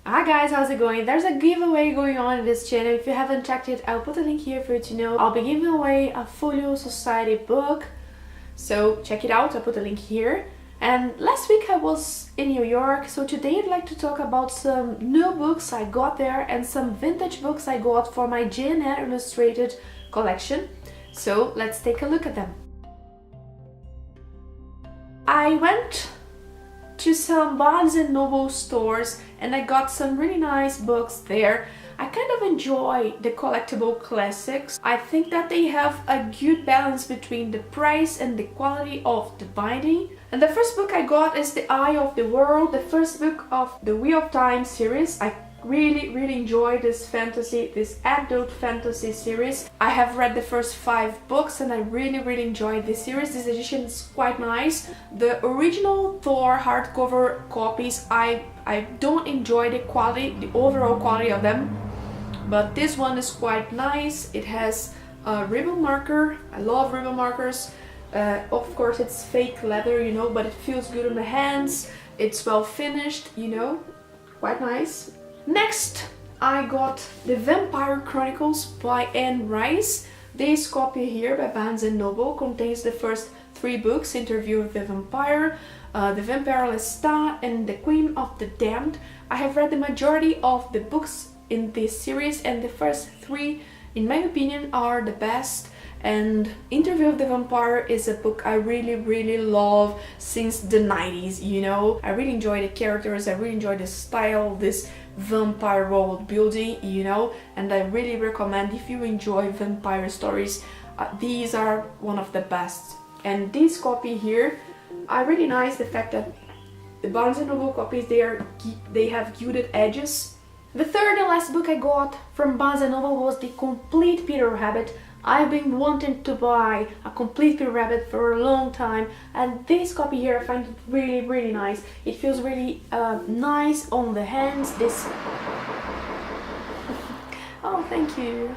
Hi guys, how's it going? There's a giveaway going on in this channel. If you haven't checked it, I'll put a link here for you to know. I'll be giving away a Folio Society book, so check it out. I'll put a link here. And last week I was in New York, so today I'd like to talk about some new books I got there and some vintage books I got for my Jane Eyre illustrated collection. So let's take a look at them. I went to some Barnes & Noble stores and I got some really nice books there. I kind of enjoy the collectible classics. I think that they have a good balance between the price and the quality of the binding. And the first book I got is The Eye of the World, the first book of the Wheel of Time series. I really enjoy this adult fantasy series. I have read the first 5 books and I really enjoyed this series. This edition is quite nice. The original Thor hardcover copies, I don't enjoy the quality, the overall quality of them, but this one is quite nice. It has a ribbon marker. I love ribbon markers. Of course it's fake leather, you know, but it feels good on the hands. It's well finished, you know, quite nice. Next, I got The Vampire Chronicles by Anne Rice. This copy here by Barnes & Noble contains the first 3 books, Interview with the Vampire, The Vampire Lestat, and The Queen of the Damned. I have read the majority of the books in this series and the first 3, in my opinion, are the best. And Interview with the Vampire is a book I really love since the 90s, you know. I really enjoy the characters, I really enjoy the style of this vampire world building, you know, and I really recommend if you enjoy vampire stories, these are one of the best. And this copy here, I really nice the fact that the Barnes & Noble copies, they have gilded edges. The third and last book I got from Barnes & Noble was The Complete Peter Rabbit. I've been wanting to buy a Complete Peter Rabbit for a long time, and this copy here I find it really nice. It feels really nice on the hands. Oh, thank you.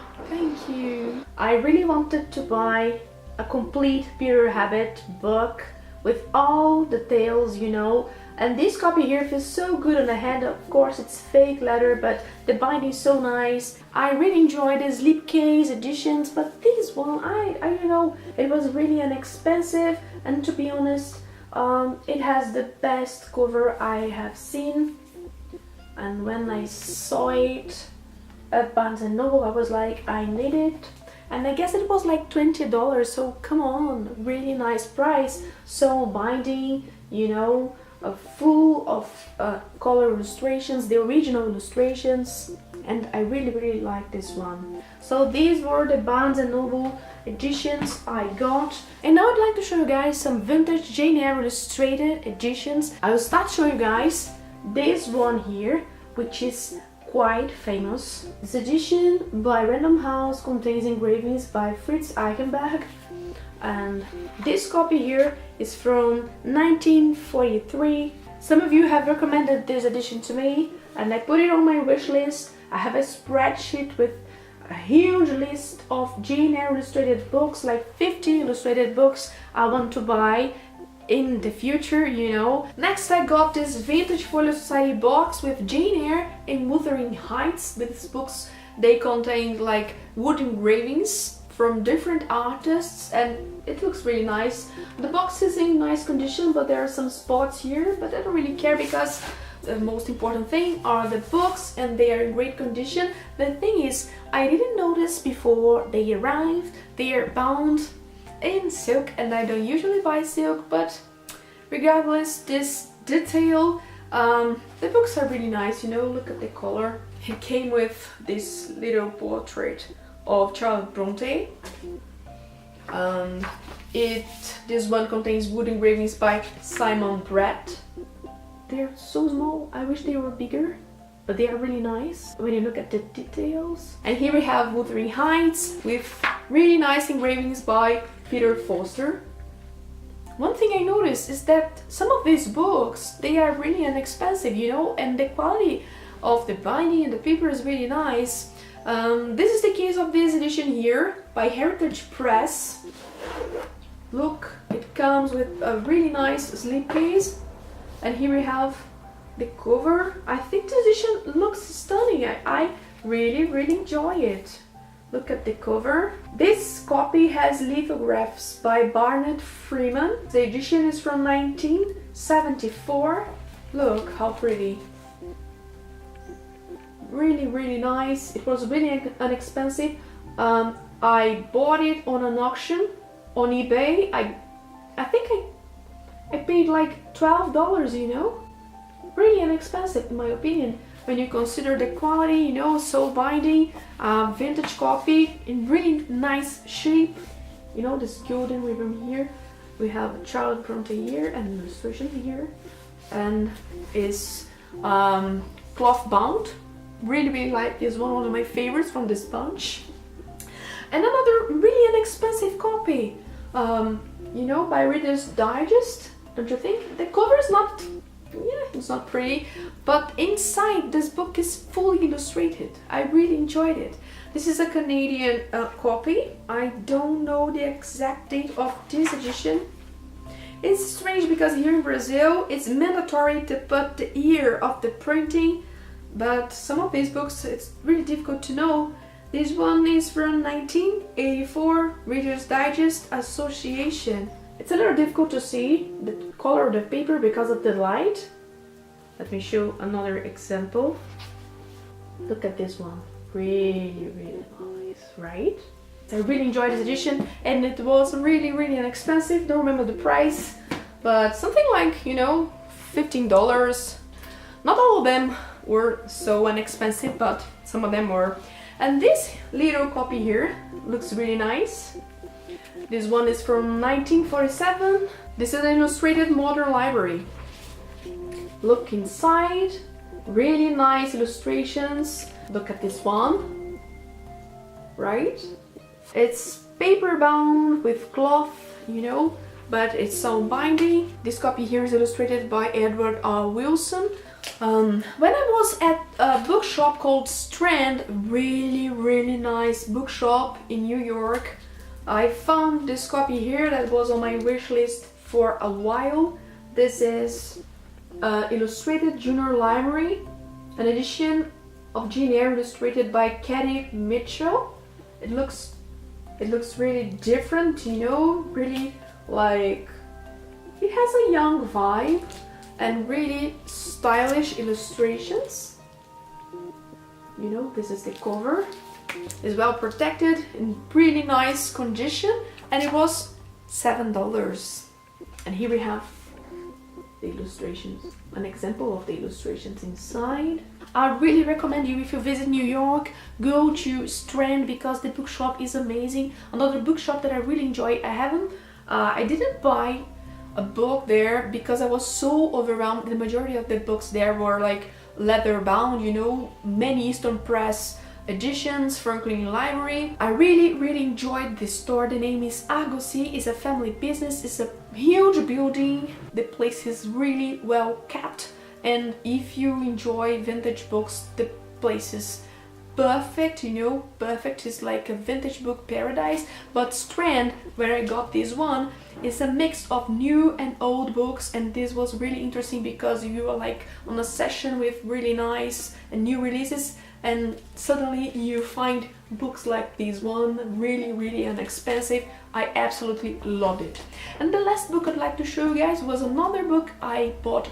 I really wanted to buy a Complete Peter Rabbit book with all the tales, you know, and this copy here feels so good on the hand. Of course it's fake leather, but the binding is so nice. I really enjoy the slipcase editions, but this one, I don't know, it was really inexpensive, and to be honest, it has the best cover I have seen. And when I saw it at Barnes & Noble, I was like, I need it. And I guess it was like $20, so come on, really nice price. So binding, you know, full of color illustrations, the original illustrations, and I really like this one. So these were the Barnes & Noble editions I got, and now I'd like to show you guys some vintage Jane Eyre illustrated editions. I will start showing you guys this one here, which is quite famous. This edition by Random House contains engravings by Fritz Eichenberg, and this copy here is from 1943. Some of you have recommended this edition to me and I put it on my wish list. I have a spreadsheet with a huge list of Jane Eyre illustrated books, like 50 illustrated books I want to buy in the future, you know. Next I got this vintage Folio Society box with Jane Eyre in Wuthering Heights. These books, they contain like wood engravings from different artists and it looks really nice. The box is in nice condition, but there are some spots here, but I don't really care because the most important thing are the books and they are in great condition. The thing is, I didn't notice before they arrived, they are bound in silk and I don't usually buy silk, but regardless, this detail, the books are really nice, you know, look at the color. It came with this little portrait of Charlotte Bronte. This one contains wood engravings by Simon Brett. They're so small, I wish they were bigger, but they are really nice when you look at the details. And here we have Wuthering Heights with really nice engravings by Peter Foster. One thing I noticed is that some of these books, they are really inexpensive, you know, and the quality of the binding and the paper is really nice. This is the case of this edition here by Heritage Press. Look, it comes with a really nice slipcase, and here we have the cover. I think this edition looks stunning. I really enjoy it. Look at the cover. This copy has lithographs by Barnett Freeman. The edition is from 1974. Look how pretty. Really nice. It was really inexpensive. I bought it on an auction on eBay. I think I paid like $12, you know. Really inexpensive in my opinion. When you consider the quality, you know, soul binding, vintage copy in really nice shape. You know, this golden ribbon here. We have a child Bronte here and illustration here, and is cloth bound. Really like this one of my favorites from this bunch. And another really inexpensive copy, you know, by Reader's Digest. Don't you think? The cover is not. Yeah, it's not pretty, but inside this book is fully illustrated. I really enjoyed it. This is a Canadian copy. I don't know the exact date of this edition. It's strange because here in Brazil it's mandatory to put the year of the printing, but some of these books it's really difficult to know. This one is from 1984, Reader's Digest Association. It's a little difficult to see the color of the paper because of the light. Let me show another example. Look at this one. Really nice, right? I really enjoyed this edition and it was really inexpensive. Don't remember the price, but something like, you know, $15. Not all of them were so inexpensive, but some of them were. And this little copy here looks really nice. This one is from 1947. This is an illustrated modern library. Look inside. Really nice illustrations. Look at this one. Right? It's paper bound with cloth, you know, but it's sound binding. This copy here is illustrated by Edward R. Wilson. When I was at a bookshop called Strand, really nice bookshop in New York, I found this copy here that was on my wish list for a while. This is Illustrated Junior Library, an edition of Jane Eyre illustrated by Katie Mitchell. It looks really different, you know, really like it has a young vibe and really stylish illustrations. You know, this is the cover. It's well protected, in really nice condition, and it was $7. And here we have the illustrations, an example of the illustrations inside. I really recommend you, if you visit New York, go to Strand because the bookshop is amazing. Another bookshop that I really enjoy. I didn't buy a book there because I was so overwhelmed. The majority of the books there were like leather bound, you know, many Eastern Press editions, Franklin Library. I really enjoyed this store. The name is Argosy. It's a family business. It's a huge building. The place is really well kept, and if you enjoy vintage books, the place is perfect, you know, perfect. Is like a vintage book paradise. But Strand, where I got this one, is a mix of new and old books, and this was really interesting because you are like on a session with really nice and new releases, and suddenly you find books like this one, really inexpensive. I absolutely loved it. And the last book I'd like to show you guys was another book I bought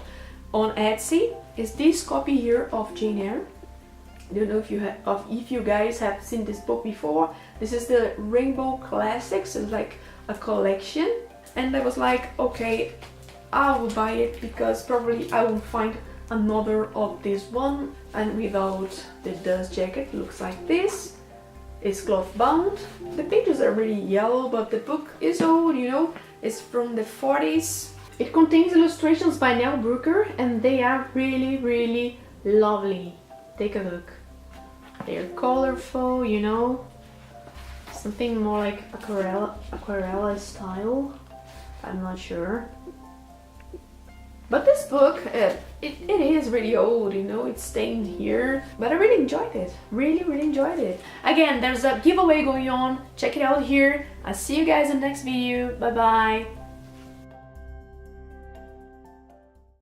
on Etsy. Is this copy here of Jane Eyre. I don't know if you guys have seen this book before. This is the Rainbow Classics. It's like a collection, and I was like, okay, I will buy it because probably I will find another of this one. And without the dust jacket, looks like this. It's cloth bound. The pages are really yellow, but the book is old, you know. It's from the 40s. It contains illustrations by Nell Brooker, and they are really lovely. Take a look. They're colorful, you know, something more like aquarella style. I'm not sure. But this book, it is really old, you know, it's stained here, but I really enjoyed it. Really enjoyed it. Again, there's a giveaway going on. Check it out here. I'll see you guys in the next video. Bye bye.